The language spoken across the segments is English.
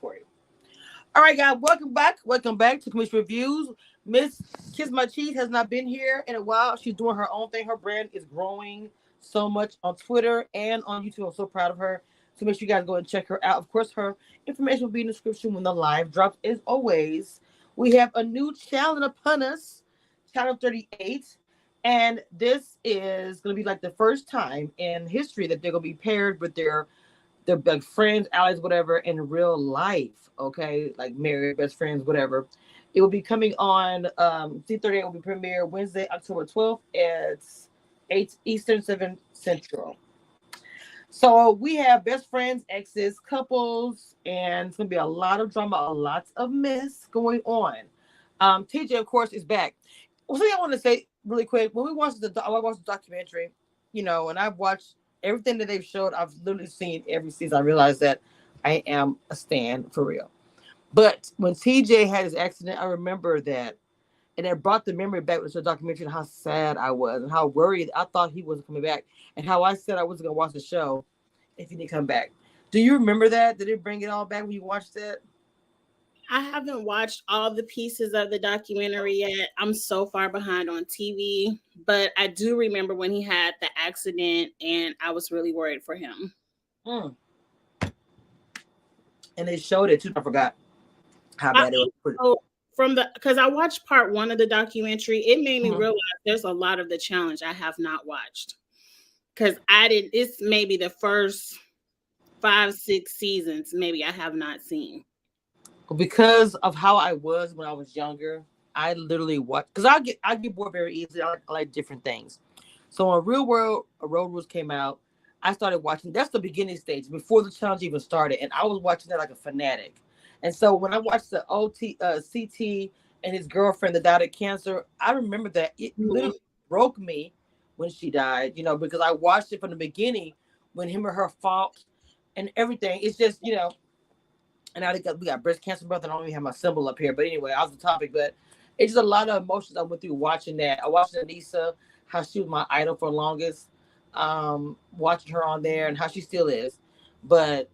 for you. All right, guys, welcome back. Welcome back to Commission Reviews. Miss Kiss My Cheese has not been here in a while. She's doing her own thing. Her brand is growing so much on Twitter and on YouTube. I'm so proud of her. So make sure you guys go and check her out. Of course, her information will be in the description when the live drops. As always, we have a new challenge upon us, Challenge 38. And this is going to be like the first time in history that they're going to be paired with their like friends, allies, whatever, in real life. Okay, like married, best friends, whatever. It will be coming on C38 will be premiere Wednesday, October 12th at 8 Eastern, 7 Central. So we have best friends, exes, couples, and it's gonna be a lot of drama, a lot of mess going on. TJ, of course, is back. Well, something I want to say really quick. When I watched the documentary, and I've watched everything that they've showed. I've literally seen every season. I realized that I am a stan for real. But when TJ had his accident, I remember that, and it brought the memory back with the documentary and how sad I was and how worried I thought he wasn't coming back, and how I said I wasn't gonna watch the show if he didn't come back. Do you remember that? Did it bring it all back when you watched it? I haven't watched all the pieces of the documentary yet. I'm so far behind on TV, but I do remember when he had the accident and I was really worried for him. Mm. And they showed it too. I forgot how bad it was. So because I watched part 1 of the documentary, it made me realize there's a lot of the challenge I have not watched. Because it's maybe the first 5-6 seasons, maybe I have not seen. Because of how I was when I was younger, I literally watch because I get bored very easily. I like different things. So when Real World Road Rules came out, I started watching. That's the beginning stage before the challenge even started, and I was watching that like a fanatic. And so when I watched the CT and his girlfriend that died of cancer, I remember that it literally broke me when she died. Because I watched it from the beginning when him or her fought and everything. It's just And now we got breast cancer, brother. I don't even have my symbol up here. But anyway, I was the topic. But it's just a lot of emotions I went through watching that. I watched Anissa, how she was my idol for the longest, watching her on there and how she still is. But,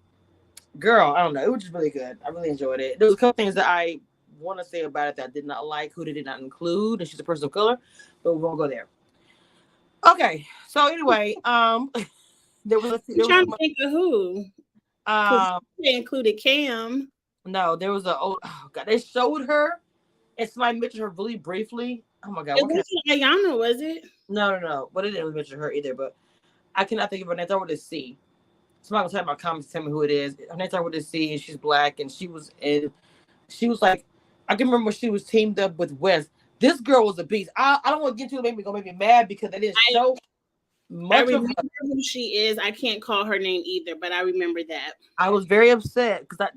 girl, I don't know. It was just really good. I really enjoyed it. There was a couple things that I want to say about it that I did not like, who they did not include. And she's a person of color. But we won't go there. Okay. So, anyway, there was I'm trying to think of who. They included Cam. No, there was oh god, they showed her and somebody mentioned her really briefly. Oh my god, it wasn't Ayana, was it? No, but it didn't really mention her either. But I cannot think of her name. I with a C. Somebody was talking about comments, tell me who it is. Her name started with a C, and she's black, and she was like, I can remember when she was teamed up with Wes. This girl was a beast. I don't want to get into it, make me mad because they didn't show. I remember who she is. I can't call her name either, but I remember that. I was very upset because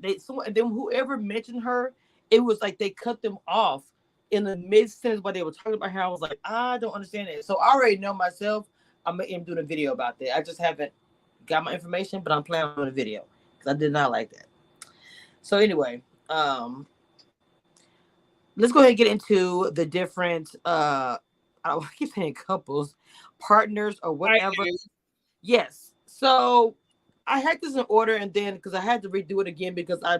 then whoever mentioned her, it was like they cut them off in the mid sentence while they were talking about her. I was like, I don't understand it. So I already know myself. I'm gonna end doing a video about that. I just haven't got my information, but I'm planning on a video because I did not like that. So anyway, let's go ahead and get into the different. I keep saying couples, partners, or whatever. Yes. So I had this in order, and then because I had to redo it again because I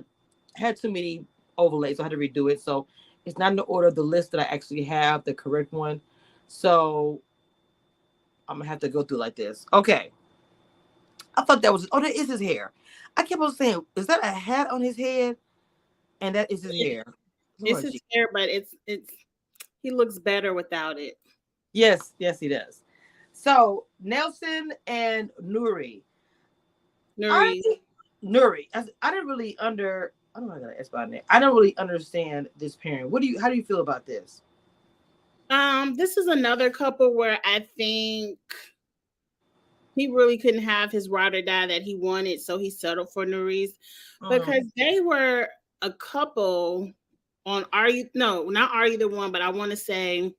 had too many overlays, so I had to redo it. So it's not in the order of the list that I actually have, the correct one. So I'm gonna have to go through like this. Okay. I thought that was that is his hair. I kept on saying, is that a hat on his head? And that is his hair. It's his hair, but it's he looks better without it. Yes, he does. So Nelson and Nuri. I didn't really I don't know how to explain it. I don't really understand this pairing. How do you feel about this? This is another couple where I think he really couldn't have his ride or die that he wanted, so he settled for Nuri's because they were a couple on not Are You the One, but I want to say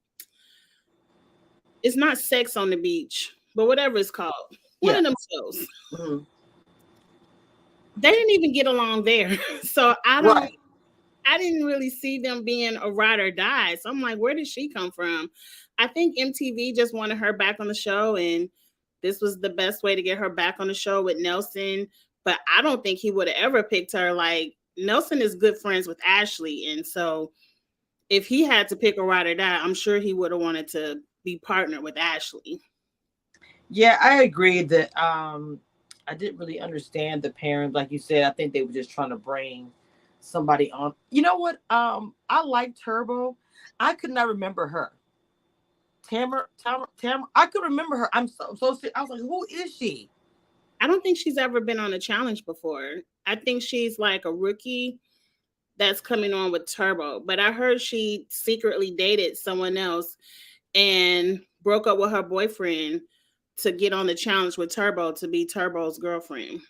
it's not Sex on the Beach, but whatever it's called. One of them shows. Mm-hmm. They didn't even get along there. So I didn't really see them being a ride or die. So I'm like, where did she come from? I think MTV just wanted her back on the show, and this was the best way to get her back on the show with Nelson. But I don't think he would have ever picked her like Nelson is good friends with Ashley, and so if he had to pick a ride or die, I'm sure he would have wanted to be partnered with Ashley. Yeah, I agree that I didn't really understand the parents. Like you said, I think they were just trying to bring somebody on. You know what? I like Turbo. I could not remember her. Tamara. I could remember her. I was like, who is she? I don't think she's ever been on a challenge before. I think she's like a rookie that's coming on with Turbo. But I heard she secretly dated someone else and broke up with her boyfriend to get on the challenge with Turbo to be Turbo's girlfriend.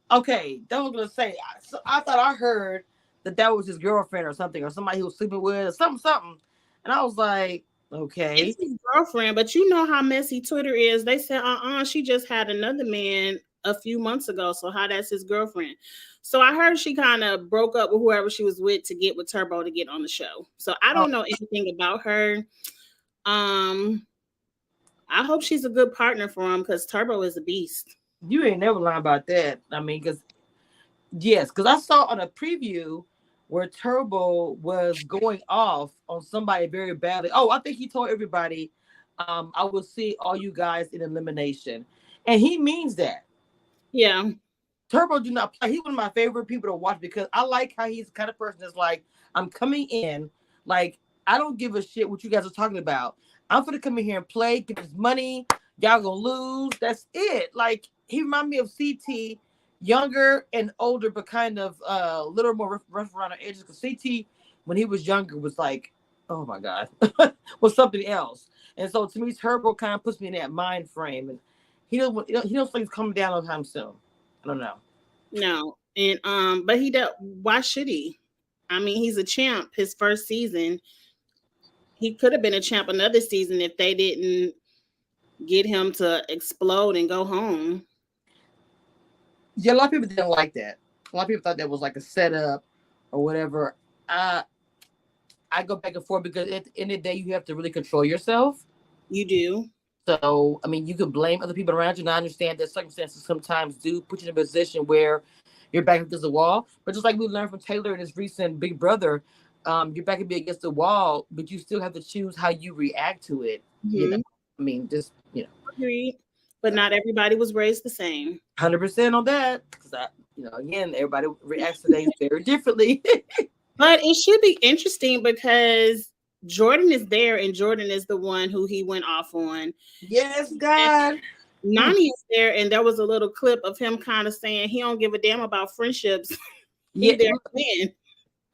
Okay, that was gonna say. So I thought I heard that was his girlfriend or something, or somebody he was sleeping with, or something. And I was like, okay. It's his girlfriend, but you know how messy Twitter is. They said, she just had another man a few months ago. So how that's his girlfriend? So I heard she kind of broke up with whoever she was with to get with Turbo to get on the show. So I don't know anything about her. I hope she's a good partner for him because Turbo is a beast. You ain't never lying about that. I mean, because I saw on a preview where Turbo was going off on somebody very badly. Oh, I think he told everybody, I will see all you guys in elimination. And he means that. Yeah. Turbo do not play. He's one of my favorite people to watch because I like how he's the kind of person that's like, I'm coming in, like, I don't give a shit what you guys are talking about. I'm gonna come in here and play, get this money. Y'all gonna lose. That's it. Like, he remind me of CT, younger and older, but kind of a little more rough around the edges. Because CT, when he was younger, was like, oh my god, was something else. And so to me, Turbo kind of puts me in that mind frame, and he don't think he's coming down no time soon. I don't know. No. And but he don't, why should he? I mean, he's a champ his first season. He could have been a champ another season if they didn't get him to explode and go home. Yeah, a lot of people didn't like that. A lot of people thought that was like a setup or whatever. I go back and forth because at the end of the day, you have to really control yourself. You do. So, I mean, you can blame other people around you. And I understand that circumstances sometimes do put you in a position where you're back against the wall. But just like we learned from Taylor and his recent Big Brother, you're back to be against the wall, but you still have to choose how you react to it. Mm-hmm. You know, I mean, just, Agreed. But not everybody was raised the same. 100% on that. Because, again, everybody reacts to things very differently. But it should be interesting because Jordan is there and Jordan is the one who he went off on. Yes, God. Nani is there, and there was a little clip of him kind of saying he don't give a damn about friendships. Yeah. There.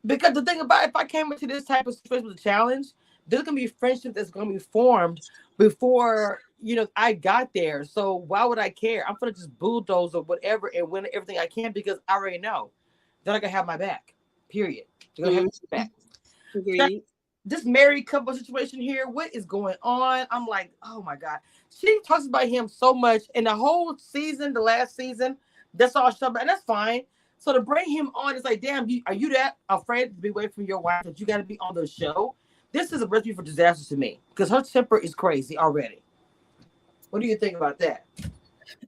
Because the thing about it, if I came into this type of situation with a challenge, there's gonna be friendship that's gonna be formed before I got there. So why would I care? I'm gonna just bulldoze or whatever and win everything I can because I already know that I can have my back. Period. They're gonna have my back. Agreed. This married couple situation here, what is going on? I'm like, oh my God. She talks about him so much in the whole season, the last season. That's all she's about, and that's fine. So to bring him on, it's like, damn, are you that afraid to be away from your wife that you got to be on the show? This is a recipe for disaster to me because her temper is crazy already. What do you think about that?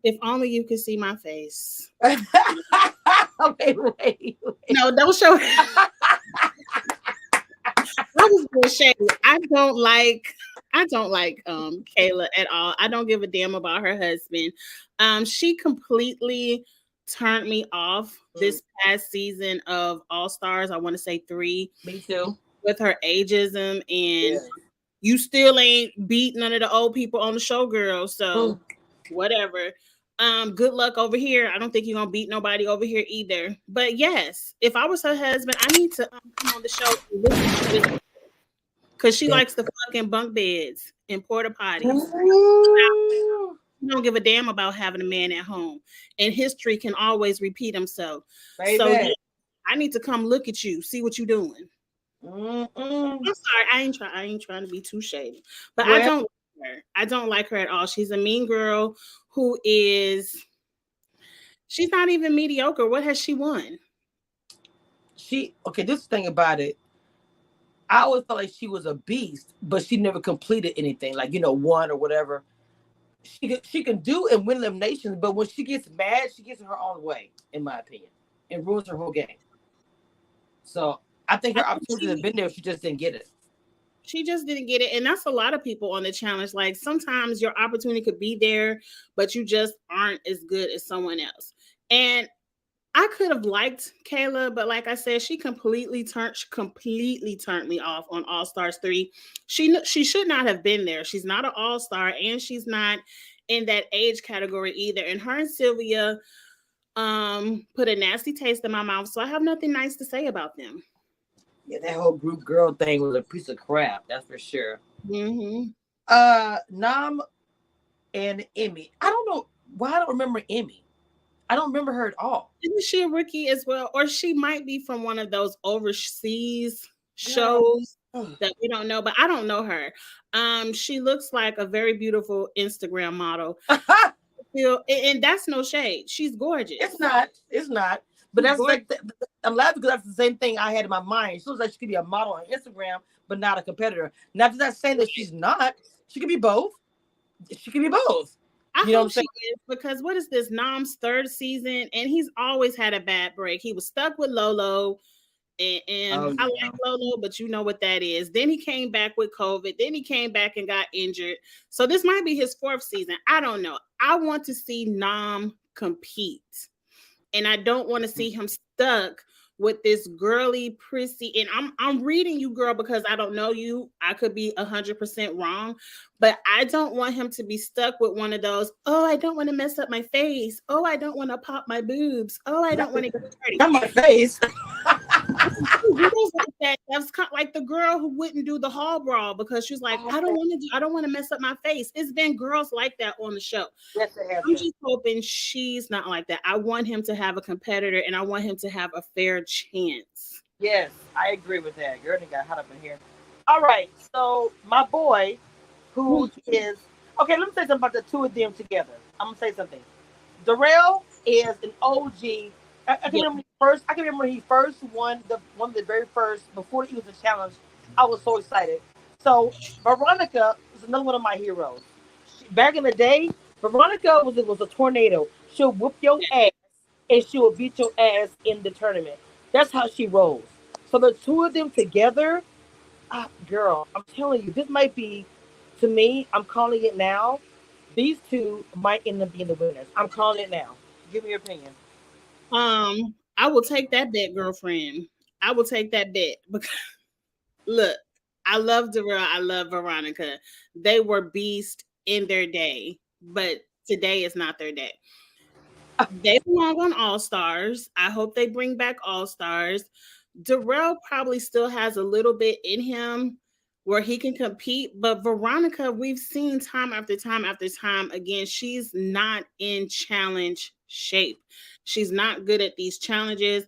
If only you could see my face. Okay, wait. No, don't show. I was being shady. I don't like Kayla at all. I don't give a damn about her husband. She completely turned me off this past season of All Stars. I want to say 3. Me too. With her ageism and you still ain't beat none of the old people on the show, girl. So whatever. Good luck over here. I don't think you're gonna beat nobody over here either. But yes, if I was her husband, I need to come on the show and listen to this because she likes the fucking bunk beds and porta potties. You don't give a damn about having a man at home, and history can always repeat himself. Baby. So yeah, I need to come look at you, see what you're doing. I'm sorry, I ain't trying to be too shady, but I don't like her. I don't like her at all. She's a mean girl who she's not even mediocre. What has she won? This thing about it, I always felt like she was a beast, but she never completed anything, like won or whatever. She can do and win eliminations, but when she gets mad, she gets in her own way, in my opinion, and ruins her whole game. So I think I her think opportunity has been there. She just didn't get it. she just didn't get it. And that's a lot of people on the challenge. Like sometimes your opportunity could be there, but you just aren't as good as someone else. And I could have liked Kayla, but like I said, she completely turned me off on All Stars 3. She should not have been there. She's not an All Star, and she's not in that age category either. And her and Sylvia put a nasty taste in my mouth, so I have nothing nice to say about them. Yeah, that whole group girl thing was a piece of crap. That's for sure. Mm-hmm. Nam and Emmy. I don't know why I don't remember Emmy. I don't remember her at all. Isn't she a rookie as well? Or she might be from one of those overseas Girl. shows that we don't know, but I don't know her. She looks like a very beautiful Instagram model. And that's no shade. She's gorgeous. It's not. It's not. But She's that's gorgeous. like I'm laughing because that's the same thing I had in my mind. She looks like she could be a model on Instagram, but not a competitor. Now, that's not saying that she's not. She could be both. She could be both. I You know what I'm hope she saying? is because what is this Nam's third season? And he's always had a bad break. He was stuck with Lolo. And Oh I yeah. like Lolo, but you know what that is. Then he came back with COVID. Then he came back and got injured. So this might be his fourth season. I don't know. I want to see Nam compete. And I don't want to see him stuck with this girly prissy. And I'm reading you, girl, because I don't know you. I could be 100% wrong, but I don't want him to be stuck with one of those. Oh, I don't want to mess up my face. Oh, I don't want to pop my boobs. Oh, I don't want to get dirty. Not my face. Girls like that. That's kind of like the girl who wouldn't do the hall brawl because she's like, I don't want to mess up my face. It's been girls like that on the show. Yes, it has I'm been. just hoping she's not like that. I want him to have a competitor and I want him to have a fair chance. Yes, I agree with that. Girl, they got hot up in here. All right, so my boy, who is okay, let me say something about the two of them together. I'm gonna say something. Darrell is an OG. I can Yeah. remember first. I can remember he first won the one of the very first before he was a challenge. I was so excited. So Veronica is another one of my heroes. Back in the day, Veronica was a tornado. She'll whoop your ass and she will beat your ass in the tournament. That's how she rolls. So the two of them together, girl, I'm telling you, this might be, to me, I'm calling it now. These two might end up being the winners. I'm calling it now. Give me your opinion. I will take that bet, girlfriend. I will take that bet because look, I love Darrell. I love Veronica. They were beast in their day, but today is not their day. They belong on All Stars. I hope they bring back All Stars. Darrell probably still has a little bit in him where he can compete, but Veronica, we've seen time after time after time again, she's not in challenge shape. She's not good at these challenges,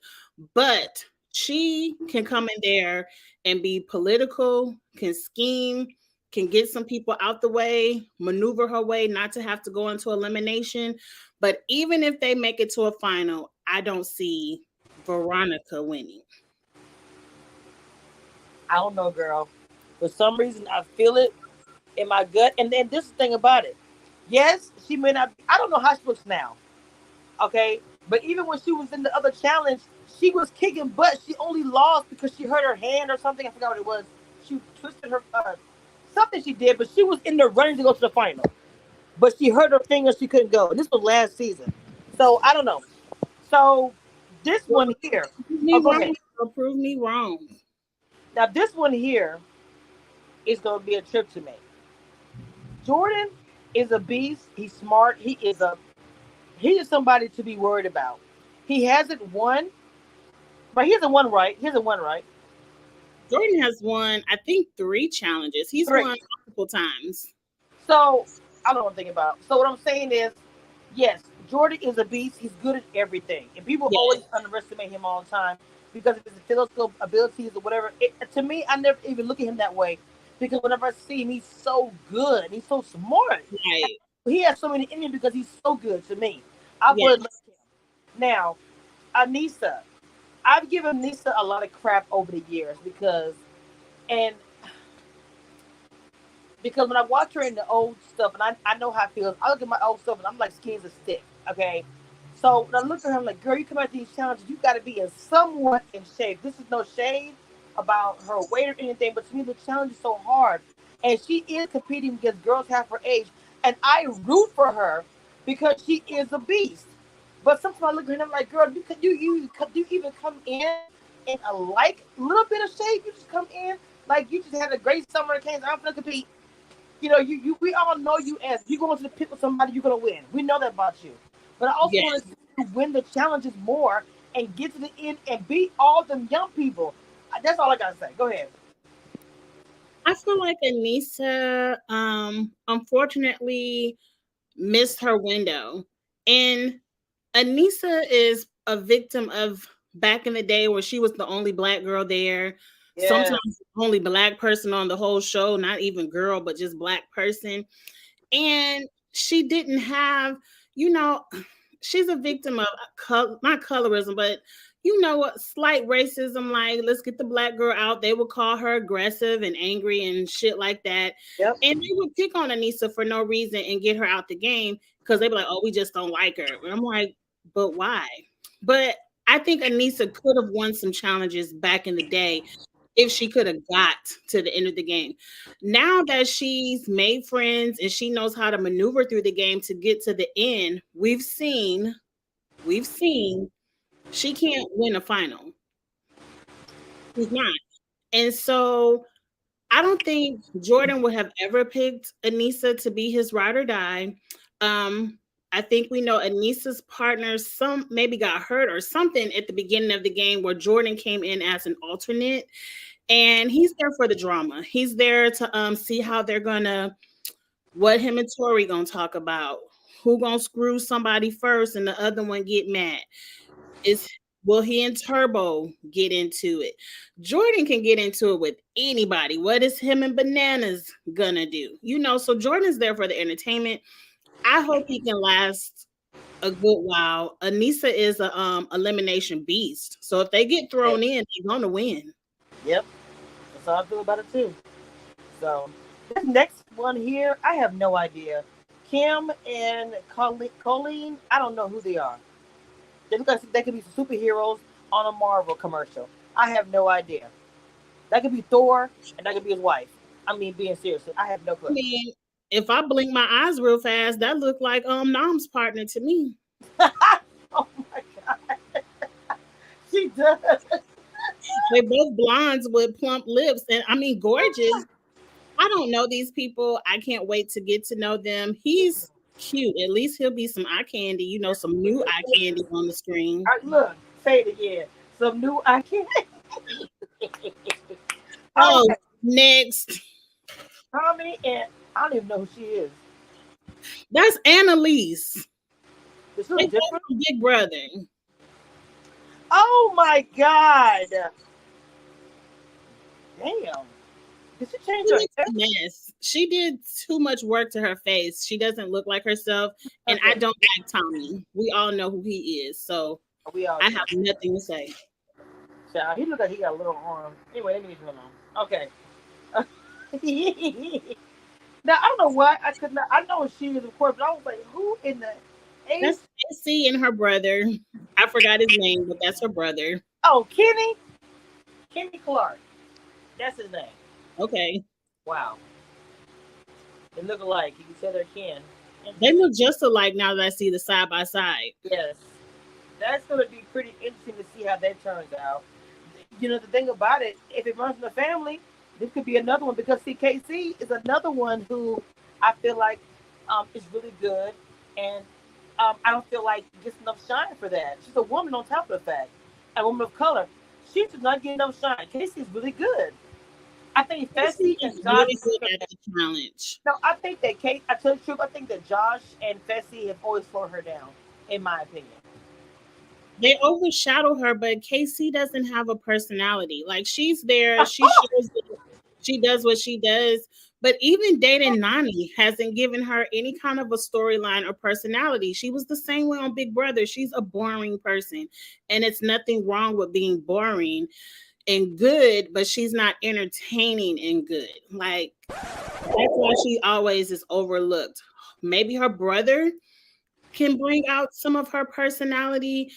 but she can come in there and be political, can scheme, can get some people out the way, maneuver her way not to have to go into elimination. But even if they make it to a final, I don't see Veronica winning. I don't know, girl. For some reason, I feel it in my gut. And then this is the thing about it. Yes, she may not. I don't know how she looks now. Okay, but even when she was in the other challenge, she was kicking butt. She only lost because she hurt her hand or something. I forgot what it was. She twisted her something she did, but she was in the running to go to the final. But she hurt her finger. She couldn't go. And this was last season. So I don't know. So this Well, one here. prove me Oh, go wrong ahead. or prove me wrong. Now this one here is going to be a trip to make. Jordan is a beast. He's smart. He is somebody to be worried about. He hasn't won, but he hasn't won right. He hasn't won right. Jordan has won, I think, 3 challenges. He's Three. won multiple times. So I don't want to think about. So what I'm saying is, yes, Jordan is a beast. He's good at everything, and people Yes, always underestimate him all the time because of his telescope abilities or whatever. To me, I never even look at him that way because whenever I see him, he's so good. He's so smart. right. He has so many in him because he's so good to me. I've Yes. really loved him. Now, Anissa, I've given Nisa a lot of crap over the years and because when I watch her in the old stuff, and I know how it feels, I look at my old stuff and I'm like skin's a stick, okay? So when I looked at him like, girl, you come at these challenges, you got to be in somewhat in shape. This is no shade about her weight or anything, but to me, the challenge is so hard. And she is competing against girls half her age. And I root for her because she is a beast. But sometimes I look at him like, girl, you even come in a like little bit of shape. You just come in like you just had a great summer and came. I'm gonna compete. You know, you we all know you as you go into the pit with somebody, you're gonna win. We know that about you. But I also want Yes. to see you win the challenges more and get to the end and beat all them young people. That's all I gotta say. Go ahead. I feel like Anissa, unfortunately, missed her window. And Anissa is a victim of back in the day where she was the only black girl there. Yeah. Sometimes the only black person on the whole show, not even girl, but just black person. And she didn't have, you know, she's a victim of not colorism, but what, slight racism. Like, let's get the black girl out. They would call her aggressive and angry and shit like that. Yep. And they would pick on Anissa for no reason and get her out the game because they'd be like, oh, we just don't like her. And I'm like, but why? But I think Anissa could have won some challenges back in the day if she could have got to the end of the game. Now that she's made friends and she knows how to maneuver through the game to get to the end, we've seen she can't win a final. She's not. And so I don't think Jordan would have ever picked Anissa to be his ride or die. Um, I think we know Anissa's partner some maybe got hurt or something at the beginning of the game where Jordan came in as an alternate, and he's there for the drama. He's there to see how they're gonna what him and Tori gonna talk about. Who gonna screw somebody first and the other one get mad? Is Will he and Turbo get into it? Jordan can get into it with anybody. What is him and Bananas gonna do? So Jordan's there for the entertainment. I hope he can last a good while. Anissa is a elimination beast. So if they get Yeah. thrown in, they're gonna win. Yep. That's how I feel about it too. So this next one here, I have no idea. Kim and Colleen, I don't know who they are. They look like they could be superheroes on a Marvel commercial. I have no idea. That could be Thor, and that could be his wife. I mean, being serious, I have no I clue. mean, if I blink my eyes real fast, that looked like Nom's partner to me. Oh my god, she does. They both blondes with plump lips, and I mean gorgeous. I don't know these people. I can't wait to get to know them. He's cute. At least he'll be some eye candy, some new eye candy on the screen. Look, say it again. Some new I can't. All Oh, right, next. Tommy and I don't even know who she is. That's Annalise. This They is both different. from Big Brother. Oh my god! Damn. Did she change She her looks hair? a mess. She did too much work to her face. She doesn't look like herself. And I Okay. don't like Tommy. We all know who he is. So We all I do. have nothing to say. So he looked like he got a little arm. Anyway, let me leave him alone. Okay. Now I don't know why I could not. I know she is, of course, but I was like, who in the ace? That's Casey and her brother. I forgot his name, but that's her brother. Oh, Kenny Clark. That's his name. Okay. Wow. They look alike. You can say they're kin. They look just alike now that I see the side by side. Yes. That's going to be pretty interesting to see how that turns out. The thing about it, if it runs in the family, this could be another one because CKC is another one who I feel like is really good, and I don't feel like gets enough shine for that. She's a woman on top of the fact, a woman of color. She does not get enough shine. Casey is really good. I think Casey Fessy is and Josh. really good at the challenge. No, I think that Kate. I tell you the truth. I think that Josh and Fessy have always slowed her down, in my opinion. They overshadow her, but Casey doesn't have a personality. Like, she's there, she shows that she does what she does. But even dating Nani hasn't given her any kind of a storyline or personality. She was the same way on Big Brother. She's a boring person, and it's nothing wrong with being boring and good, but she's not entertaining and good. Like, that's why she always is overlooked. Maybe her brother can bring out some of her personality,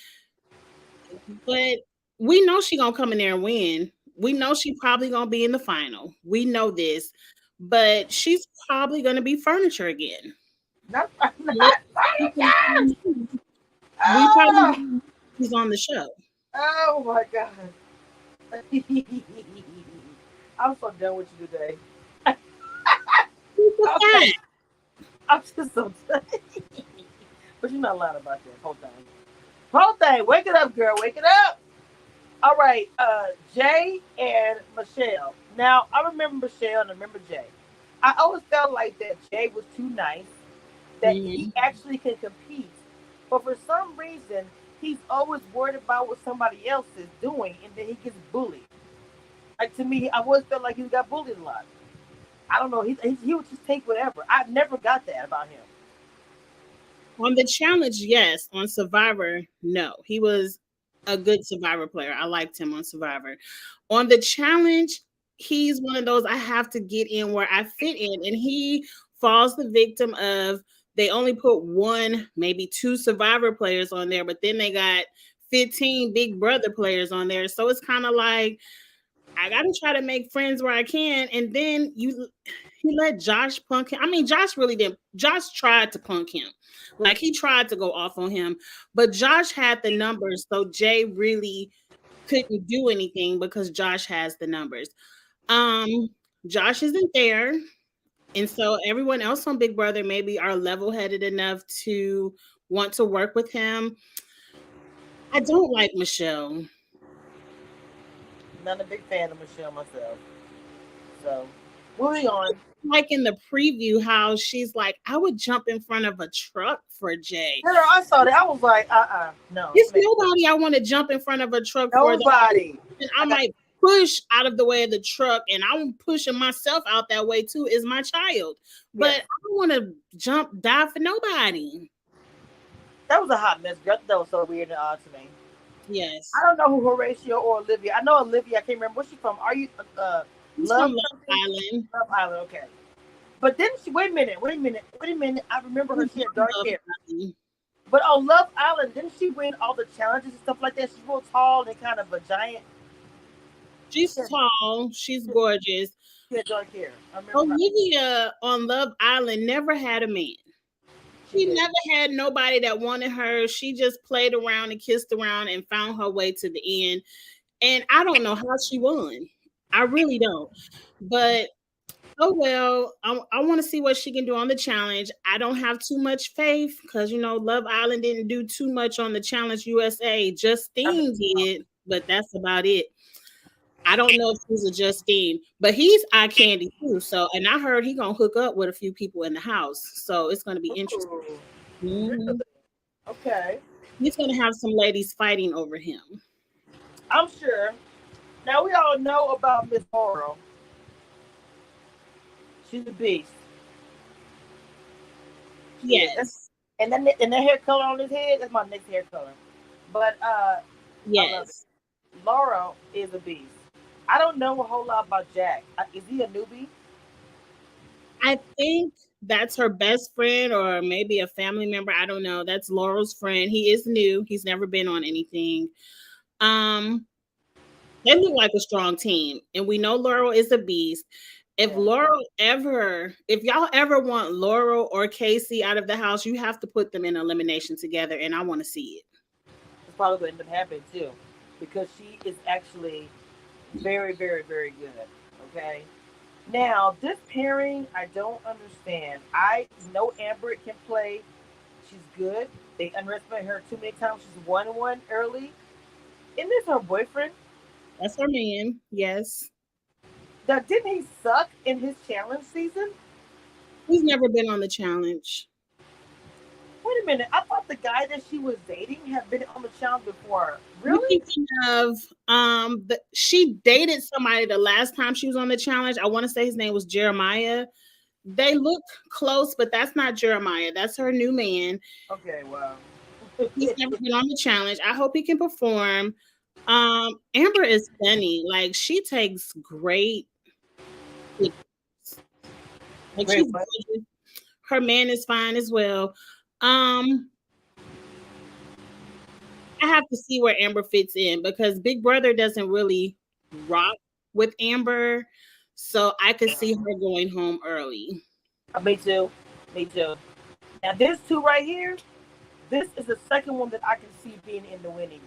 but we know she gonna come in there and win. We know she probably gonna be in the final. We know this, but she's probably gonna be furniture again. Not, We not furniture. Oh, probably she's on the show. oh my god. I'm so done with you today. It's a I'm so, fact. I'm just so done. But you're not lying about that whole thing. Whole thing. Wake it up, girl. Wake it up. All right. Jay and Michelle. Now I remember Michelle and I remember Jay. I always felt like that Jay was too nice, that he Mhm. actually can compete. But for some reason, he's always worried about what somebody else is doing, and then he gets bullied. Like to me, I always felt like he got bullied a lot. I don't know. He would just take whatever. I never got that about him. On the challenge, yes. On Survivor, no. He was a good Survivor player. I liked him on Survivor. On the challenge, he's one of those I have to get in where I fit in. And he falls the victim of they only put one, maybe two Survivor players on there, but then they got 15 Big Brother players on there. So it's kind of like I gotta try to make friends where I can, and then he let Josh punk him. I mean, Josh really didn't. Josh tried to punk him, like he tried to go off on him, but Josh had the numbers, so Jay really couldn't do anything because Josh has the numbers. Um, Josh isn't there, and so everyone else on Big Brother maybe are level headed enough to want to work with him. I don't like Michelle. Not a big fan of Michelle myself. So, moving on. Like in the preview, how she's like, I would jump in front of a truck for Jay. Girl, I saw that. I was like, no, It's man, nobody I want to jump in front of a truck for. The nobody. and I I got might push out of the way of the truck, and I'm pushing myself out that way too. Is my child, but yes. I don't want to jump die for nobody. That was a hot mess, girl. That was so weird and odd to me. I Yes, don't know who Horatio or Olivia. I know Olivia. I can't remember where's she from. Are you he's from Love Love something? Island. Love Island. Okay. But then she. Wait a minute. Wait a minute. Wait a minute. I remember her. He's She had from dark Love hair. Island. But on Love Island, didn't she win all the challenges and stuff like that? She's real tall and kind of a giant. She's She had, tall. She's gorgeous. she had dark hair. I remember her. Olivia on Love Island never had a man. She She did. never had nobody that wanted her. She just played around and kissed around and found her way to the end. And I don't know how she won. I really don't. But oh well, I want to see what she can do on the challenge. I don't have too much faith because Love Island didn't do too much on the Challenge USA. I Justine did, but that's about it. I don't know if he's a Justine, but he's eye candy too. So, and I heard he gonna hook up with a few people in the house, so it's gonna be interesting. Ooh, really? Mhm. Okay. He's gonna have some ladies fighting over him. I'm sure. Now we all know about Miss Laurel. She's a beast. She is. Yes, And that hair color on his head, that's my next hair color. But I love it. yes. Laurel is a beast. I don't know a whole lot about Jack. Is he a newbie? I think that's her best friend or maybe a family member. I don't know. That's Laurel's friend. He is new. He's never been on anything. Um, they look like a strong team, and we know Laurel is a beast. Yeah. If y'all ever want Laurel or Casey out of the house, you have to put them in elimination together, and I want to see it. It's probably going to end up happening too. Because she is actually very, very, very good. Okay. Now, this pairing, I don't understand. I know Amber can play. She's good. They underestimate her too many times. She's 1-1 early. Isn't this her boyfriend? That's our man. Yes, Now, didn't he suck in his challenge season? he's never been on the challenge. Wait a minute. I thought the guy that she was dating had been on the challenge before. You Really? thinking of she dated somebody the last time she was on the challenge. I want to say his name was Jeremiah. They look close, but that's not Jeremiah. That's her new man. Okay, wow. He's never been on the challenge. I hope he can perform. Amber is funny. Like she takes great pictures. Like Wait, she's what? gorgeous. Her man is fine as well. Um, I have to see where Amber fits in because Big Brother doesn't really rock with Amber. So I could see her going home early. Me too. Me too. Now this two right here, this is the second one that I can see being in the winning.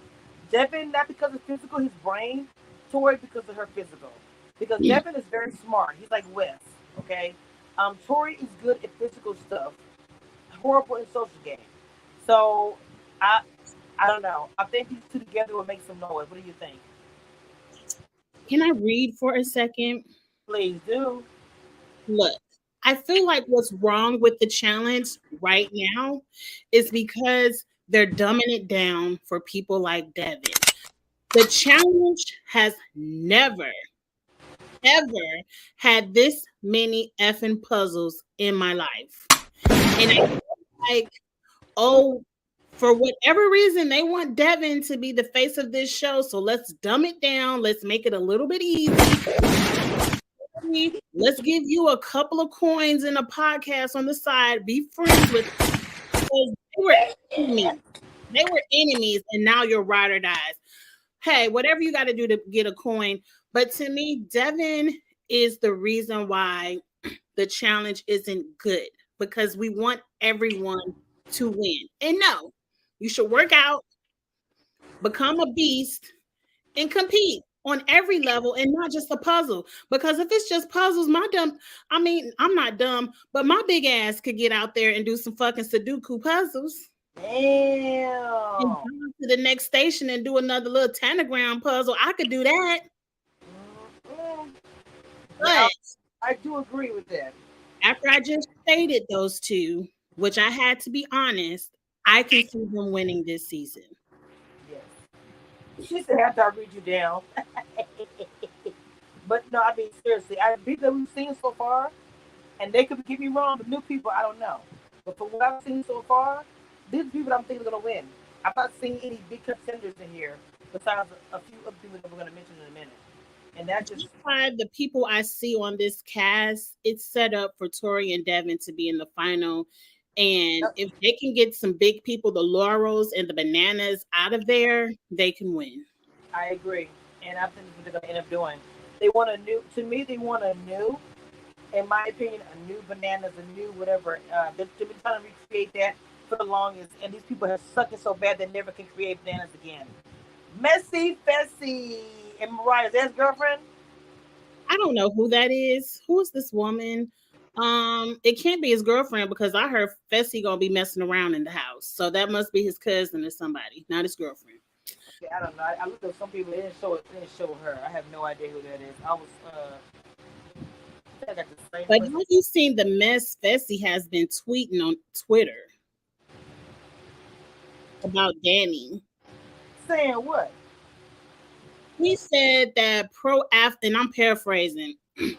Devin, not because of physical, his brain. Tori because of her physical. Because Devin is very smart. He's like Wes. Okay. Tori is good at physical stuff. Horrible in social game. So I I don't know. I think these two together will make some noise. What do you think? Can I read for a second? Please do. Look, I feel like what's wrong with the challenge right now is because they're dumbing it down for people like Devin. The challenge has never, ever had this many effing puzzles in my life. And I feel like, oh, for whatever reason, they want Devin to be the face of this show. So let's dumb it down. Let's make it a little bit easy. Let's give you a couple of coins in a podcast on the side. Be friends with them. Because they were enemies. They were enemies, and now you're ride or dies. Hey, whatever you got to do to get a coin. But to me, Devin is the reason why the challenge isn't good because we want everyone to win. And no, you should work out, become a beast, and compete on every level and not just a puzzle. Because if it's just puzzles, I'm not dumb, but my big ass could get out there and do some fucking Sudoku puzzles. Damn. And go to the next station and do another little tanagram puzzle. I could do that. Mm-hmm. But I do agree with that. After I just stated those two, which I had to be honest, I can see them winning this season. Yes. She said after I read you down. But no, I mean seriously, I think that we've seen so far, and they could get me wrong, but new people I don't know. But from what I've seen so far, these people I'm thinking are gonna win. I'm not seeing any big contenders in here besides a few other people that we're gonna mention in a minute. And that's just why the people I see on this cast, it's set up for Tori and Devin to be in the final. And if they can get some big people, the Laurels and the Bananas out of there, they can win. I agree. And I think that's what they're gonna end up doing. They want a new to me they want a new, in my opinion, a new Bananas, a new whatever. They've been trying to recreate that for the longest, and these people have sucked it so bad they never can create Bananas again. Messy Fessy and Mariah's ex-girlfriend. I don't know who that is. Who is this woman? It can't be his girlfriend because I heard Fessy gonna be messing around in the house. So that must be his cousin or somebody, not his girlfriend. Yeah, I don't know. I looked at some people. They didn't show it. They didn't show her. I have no idea who that is. I was. I got the same. But have you seen the mess Fessy has been tweeting on Twitter about Danny? Saying what? He said that and I'm paraphrasing,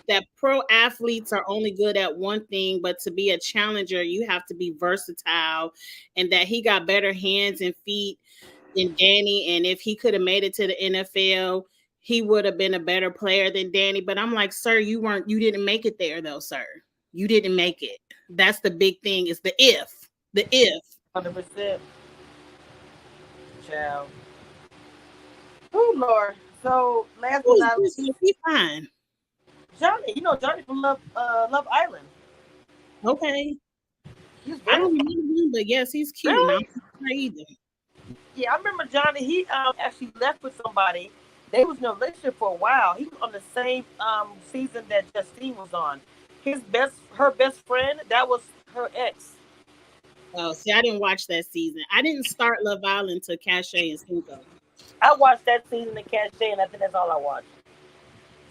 that pro athletes are only good at one thing, but to be a challenger, you have to be versatile, and that he got better hands and feet than Danny. And if he could have made it to the NFL, he would have been a better player than Danny. But I'm like, sir, you didn't make it there though, sir. You didn't make it. That's the big thing is the if. 100%. Child. Oh Lord. So last but not least, he fine. Johnny, Johnny from Love Island. Okay. I don't remember him, but yes, he's cute. Really? Not either. Yeah, I remember Johnny. He actually left with somebody. They was in a relationship for a while. He was on the same season that Justine was on. Her best friend, that was her ex. Oh, see, I didn't watch that season. I didn't start Love Island to Cachet and Cinco. I watched that season of Cachet, and I think that's all I watched.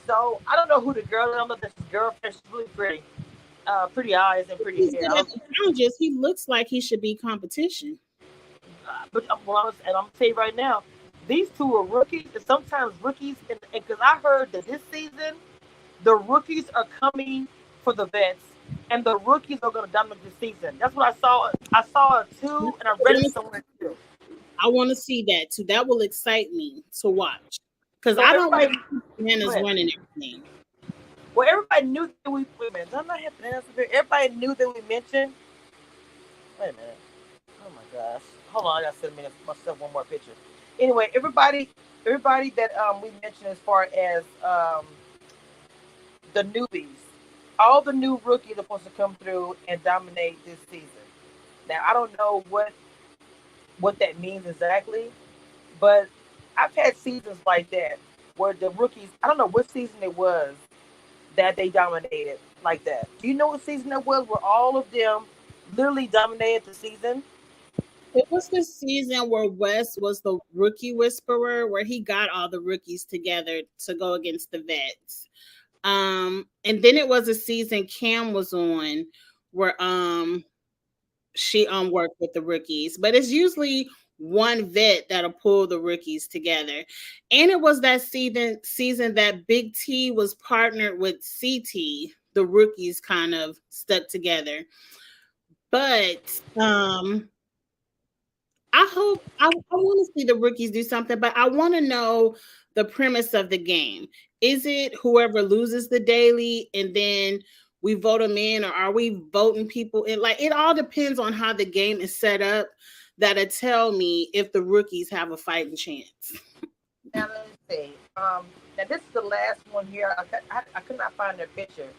So I don't know who the girl is. I don't know if this girlfriend. She's really pretty. Pretty eyes and pretty hair. He looks like he should be competition. But I'm gonna tell you right now, these two are rookies, and sometimes rookies, and because I heard that this season, the rookies are coming for the vets, and the rookies are going to dominate the season. That's what I saw. I saw it too, and I read it somewhere too. I want to see that too. That will excite me to watch because I don't like bananas running everything. Well, everybody knew that we women. I'm not having bananas. Everybody knew that we mentioned. Wait a minute. Oh my gosh. Hold on, I gotta send myself one more picture. Anyway, everybody that we mentioned as far as the newbies, all the new rookies are supposed to come through and dominate this season. Now I don't know what that means exactly, but I've had seasons like that where the rookies, I don't know what season it was that they dominated like that. Do you know what season that was where all of them literally dominated the season? It was the season where Wes was the rookie whisperer, where he got all the rookies together to go against the vets. And then it was a season Cam was on where she worked with the rookies, but it's usually one vet that'll pull the rookies together. And it was that season that Big T was partnered with CT. The rookies kind of stuck together. But I want to see the rookies do something, but I want to know the premise of the game. Is it whoever loses the daily and then we vote them in, or are we voting people in? Like, it all depends on how the game is set up. That'll tell me if the rookies have a fighting chance. Now let me see. Now this is the last one here. I could not find their picture,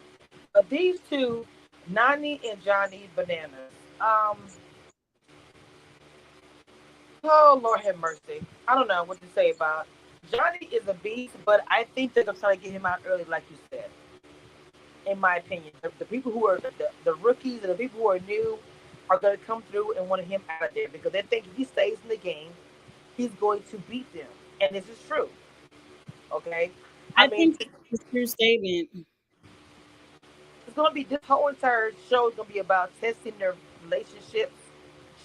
but these two, Nani and Johnny Bananas. Oh Lord have mercy. I don't know what to say about Johnny is a beast, but I think they're gonna try to get him out early, like you said. In my opinion, the people who are the rookies and the people who are new are going to come through and want him out of there because they think if he stays in the game, he's going to beat them, and this is true. Okay, I I mean, think it's a true statement. it's going to be this whole entire show is going to be about testing their relationships,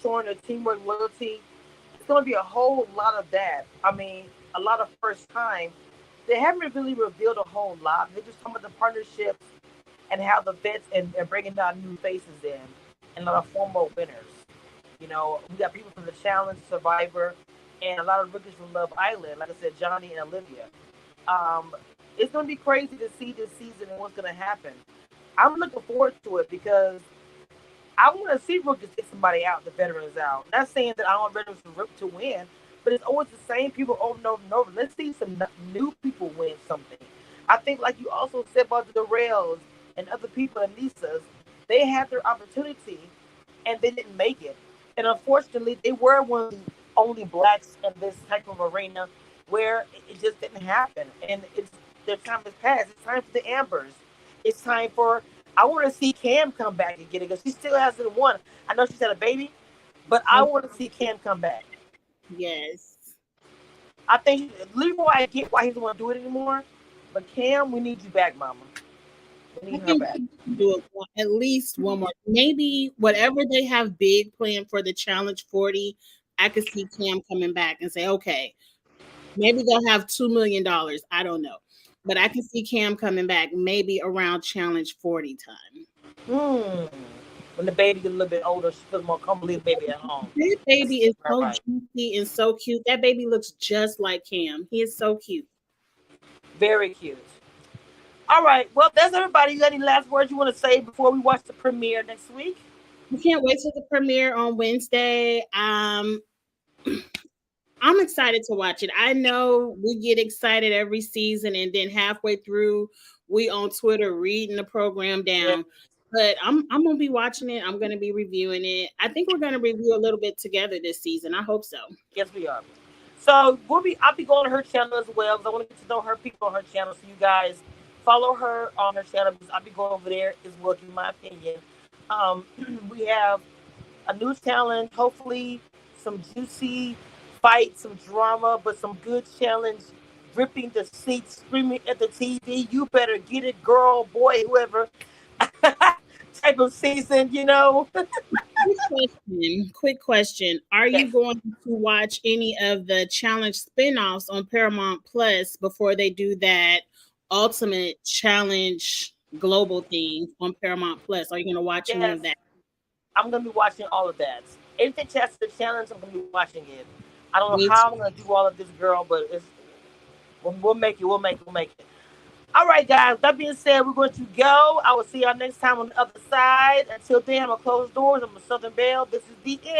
showing their teamwork, loyalty. It's going to be a whole lot of that. I mean, a lot of first time. They haven't really revealed a whole lot. They're just talking about the partnerships and how the vets and bringing down new faces in and a lot of former winners. You know, we got people from the Challenge, Survivor, and a lot of rookies from Love Island. Like I said, Johnny and Olivia. Um, it's going to be crazy to see this season and what's going to happen. I'm looking forward to it because I want to see rookies take somebody out, the veterans out. Not saying that I want veterans to win, but it's always the same people over and over and over. Let's see some new people win something. I think, like you also said about the Rails and other people and Lisa's, they had their opportunity and they didn't make it. And unfortunately, they were one of the only blacks in this type of arena where it just didn't happen. And it's their time has passed. It's time for the Ambers. It's time for I want to see Cam come back and get it because she still hasn't won. I know she's had a baby, but I want to see Cam come back. Yes. I think Leroy, I get why he doesn't want to do it anymore, but Cam, we need you back, Mama. We I need her think back. we can do it at least one more. Maybe whatever they have big planned for the Challenge 40, I could see Cam coming back and say, okay, maybe they'll have $2 million. I don't know. But I can see Cam coming back maybe around Challenge 40 time. When the baby gets a little bit older, she feels more comfortable leaving baby at home. That baby is Right, so right. juicy and so cute. That baby looks just like Cam. He is so cute. Very cute. All right. Well, that's everybody. You got any last words you want to say before we watch the premiere next week? We can't wait till the premiere on Wednesday. I'm excited to watch it. I know we get excited every season, and then halfway through, we on Twitter reading the program Yeah. down. But I'm gonna be watching it. I'm gonna be reviewing it. I think we're gonna review a little bit together this season. I hope so. Yes, we are. So I'll be going to her channel as well because I want to get to know her people on her channel. So you guys follow her on her channel because I'll be going over there as well, in my opinion. Um, we have a new challenge, hopefully some juicy fight, some drama, but some good challenge, ripping the seats, screaming at the TV. You better get it, girl, boy, whoever. Type of season, you know. Quick question. Are you Yes. going to watch any of the challenge spin-offs on Paramount Plus before they do that ultimate challenge global thing on Paramount Plus? Are you going to watch any Yes. of that? I'm gonna be watching all of that. Anything chats the challenge, I'm gonna be watching it. I don't know Me how too. I'm gonna do all of this, girl, but we'll make it. We'll make it. All right, guys. That being said, we're going to go. I will see y'all next time on the other side. Until then, I'm gonna close doors. I'm a Southern Belle. This is the end.